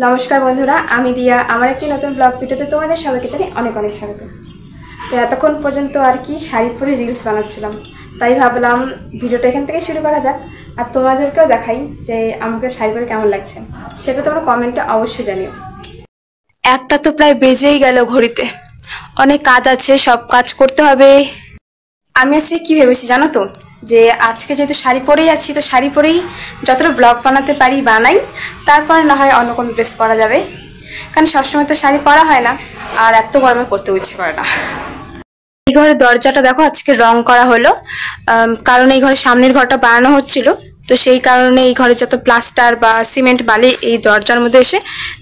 নমস্কার বন্ধুরা, আমি দিয়া। আমার একটি নতুন ব্লগ ভিডিওতে তোমাদের সবাইকে জানাই অনেক অনেক স্বাগত। তো এতক্ষণ পর্যন্ত আর কি শাড়ি পরে রিলস বানাচ্ছিলাম, তাই ভাবলাম ভিডিওটা এখান থেকে শুরু করা যাক আর তোমাদেরকেও দেখাই যে আমাকে শাড়ি পরে কেমন লাগছে। সেটা তোমরা কমেন্টে অবশ্যই জানিও। একটা তো প্রায় বেজেই গেল ঘড়িতে, অনেক কাজ আছে, সব কাজ করতে হবে। আমি আজকে কি ভেবেছি জানো তো, যে আজকে যেহেতু শাড়ি পরেই আছি, তো শাড়ি পরেই যতটা ব্লগ বানাতে পারি বানাই, তারপর না হয় অন্য কোনো ড্রেস পরা যাবে। কারণ সবসময় তো শাড়ি পরা হয় না, আর এত গরমে পরতে ইচ্ছে করে না। এই ঘরের দরজাটা দেখো আজকে রং করা হলো, কারণ এই ঘরের সামনের ঘরটা বানানো হচ্ছিল, তো সেই কারণে এই ঘরে যত প্লাস্টার বা সিমেন্ট বালি এই দরজার মধ্যে এসে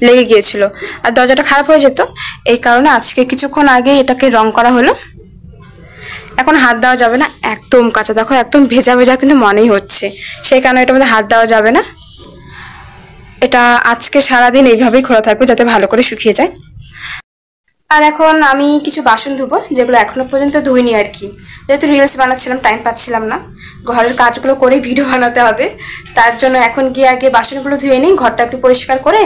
লেগে গিয়েছিল, আর দরজাটা খারাপ হয়ে যেত। এই কারণে আজকে কিছুক্ষণ আগে এটাকে রং করা হলো। এখন হাত দেওয়া যাবে না, একদম কাঁচা, দেখো একদম ভেজা ভেজা কিন্তু মনেই হচ্ছে, সেই কারণে এটার মধ্যে হাত দেওয়া যাবে না। এটা আজকে সারাদিন এইভাবেই খোলা থাকবে যাতে ভালো করে শুকিয়ে যায়। আর এখন আমি কিছু বাসন ধুবো, যেগুলো এখনো পর্যন্ত ধুইনি আর কি, যেহেতু রিলস বানাচ্ছিলাম, টাইম পাচ্ছিলাম না, ঘরের কাজগুলো করেই ভিডিও বানাতে হবে। তার জন্য এখন গিয়ে আগে বাসনগুলো ধুয়ে নিই, ঘরটা একটু পরিষ্কার করে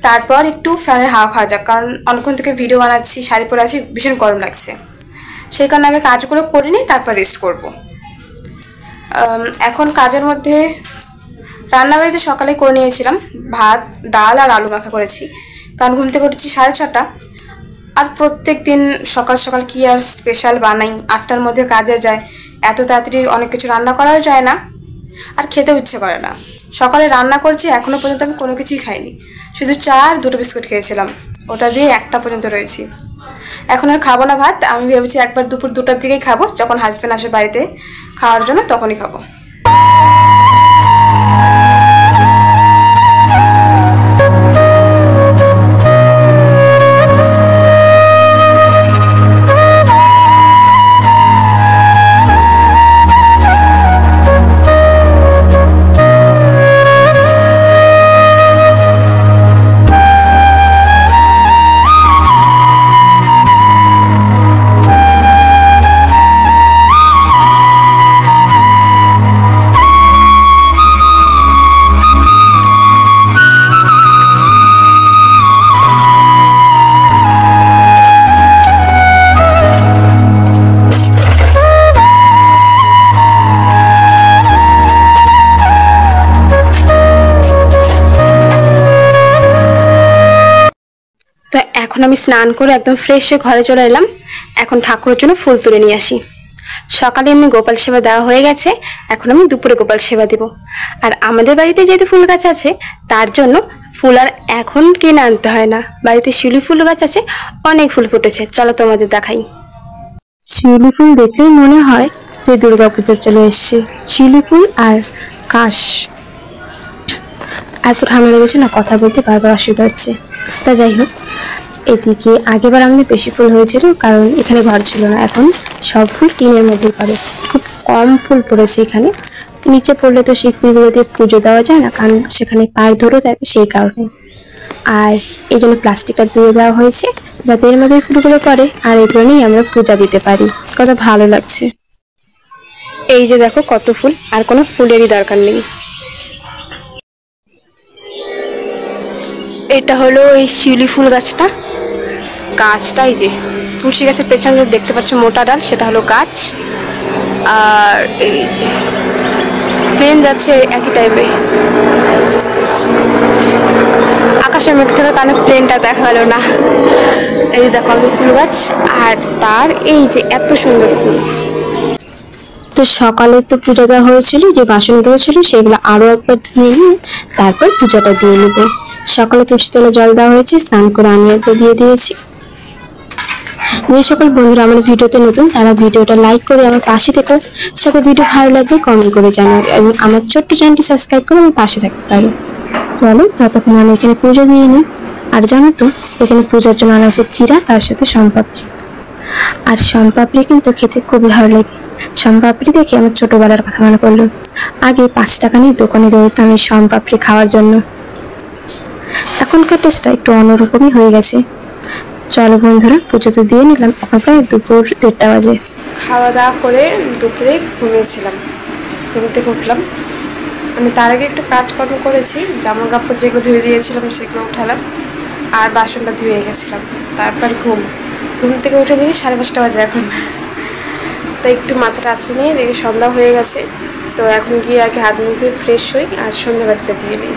তারপর একটু ফ্যানের হাওয়া খাওয়া যাক, কারণ অনেকক্ষণ থেকে ভিডিও বানাচ্ছি, শাড়ি পরে আছি, ভীষণ গরম লাগছে। সেই কারণে আগে কাজগুলো করে নিই, তারপর রেস্ট করব। এখন কাজের মধ্যে রান্নাবাড়িতে সকালে করে নিয়েছিলাম, ভাত, ডাল আর আলু মাখা করেছি, কারণ ঘুম থেকে উঠেছি 6:30। আর প্রত্যেক দিন সকাল সকাল কি আর স্পেশাল বানাই, 8টার মধ্যে কাজে যায়, এত তাড়াতাড়ি অনেক কিছু রান্না করাও যায় না, আর খেতেও ইচ্ছে করে না। সকালে রান্না করছি, এখনও পর্যন্ত আমি কোনো কিছুই খাইনি, শুধু চা আর 2টো বিস্কুট খেয়েছিলাম, ওটা দিয়ে 1টা পর্যন্ত রয়েছি। এখন আর খাবো না ভাত, আমি ভেবেছি একবার দুপুর 2টার দিকেই খাবো, যখন হাজব্যান্ড আসে বাড়িতে খাওয়ার জন্য তখনই খাবো। তো এখন আমি স্নান করে একদম ফ্রেশ হয়ে ঘরে চলে এলাম। এখন ঠাকুরের জন্য ফুল তুলে নিয়ে আসি। সকালে এমনি গোপাল সেবা দেওয়া হয়ে গেছে, এখন আমি দুপুরে গোপাল সেবা দেব। আর আমাদের বাড়িতে যেহেতু ফুল গাছ আছে, তার জন্য ফুল আর এখন কিনে আনতে হয় না, বাড়িতে শিউলি ফুল গাছ আছে, অনেক ফুল ফুটেছে, চলো তোমাদের দেখাই। শিউলি ফুল দেখলেই মনে হয় যে দুর্গাপূজা চলে এসছে। শিউলি ফুল আর কাশ, এত ঠান্ডা লেগেছে না, কথা বলতে বারবার অসুবিধা হচ্ছে। তা যাই হোক, এদিকে আগেবার আমাদের বেশি ফুল হয়েছিল, কারণ এখানে ঘর ছিল না, এখন সব ফুল টিনের মধ্যে পড়ে, খুব কম ফুল পড়েছে এখানে। নিচে পড়লে তো সেই ফুলগুলো দিয়ে পুজো দেওয়া যায় না, কারণ সেখানে পায়ে ধরে থাকে, সেই কারণে। আর এই জন্য প্লাস্টিকটা দিয়ে দেওয়া হয়েছে, যাতে এর মধ্যে ফুলগুলো পড়ে, আর এগুলো নিয়ে আমরা পূজা দিতে পারি। কত ভালো লাগছে। এই যে দেখো কত ফুল, আর কোনো ফুলেরই দরকার নেই। এটা হলো এই শিউলি ফুল গাছটা, গাছটাই যে তুলসী গাছের পেছনে দেখতে পাচ্ছ মোটা ডাল, সেটা হলো গাছ। আর এই যে প্লেন যাচ্ছে একই টাইমে, আকাশের মেঘ থাকার কারণে প্লেনটা দেখা গেল না। এই দেখো আমি ফুল গাছ, আর তার এই যে এত সুন্দর ফুল। তো সকালে তো পূজা দেওয়া হয়েছিল, যে বাসনগুলো ছিল সেগুলো আরো একবার ধুয়ে নিয়ে তারপর পূজাটা দিয়ে নেবে। সকালে তুলসী তলে জল দেওয়া হয়েছে, স্নান করে আমি একবার দিয়ে দিয়েছি। যে সকল বন্ধুরা আমার ভিডিওতে নতুন, তারা ভিডিওটা লাইক করে আমার পাশে থেকো, সাথে ভিডিও ভালো লাগলে কমেন্ট করে জানাও, এবং আমার ছোট্ট চ্যানেলটি সাবস্ক্রাইব করে আমার পাশে থাকতে পারো। চলো ততক্ষণ আমি এখানে পুজো দিয়ে নিই। আর জানো তো, এখানে পূজার জন্য আনা আছে চিরা, তার সাথে শনপাপড়ি। আর শনপাপড়ি কিন্তু খেতে খুবই ভালো লাগে। শনপাপড়ি দেখে আমার ছোটবেলার কথা মনে পড়লো। আগে 5 টাকা নিয়ে দোকানে দৌড়তাম এই শনপাপড়ি খাওয়ার জন্য। এখনকার টেস্টটা একটু অন্যরকমই হয়ে গেছে। চলো বন্ধুরা, পুজো তো দিয়ে নিলাম, এখন প্রায় দুপুর 1:30 বাজে। খাওয়া দাওয়া করে দুপুরে ঘুমিয়েছিলাম, ঘুম থেকে উঠলাম, আমি তার আগে একটু কাজকর্ম করেছি, জামা কাপড় যেগুলো ধুয়ে দিয়েছিলাম সেগুলো উঠালাম, আর বাসনটা ধুয়ে গেছিলাম। তারপর ঘুম থেকে উঠে দেখি 5:30 বাজে এখন। তো একটু মাথাটা আঁচড়ে নিয়ে দেখি সন্ধ্যা হয়ে গেছে। তো এখন গিয়ে আগে হাত মুখ ধুয়ে ফ্রেশ হই আর সন্ধ্যাবাতিটা দিয়ে নিই।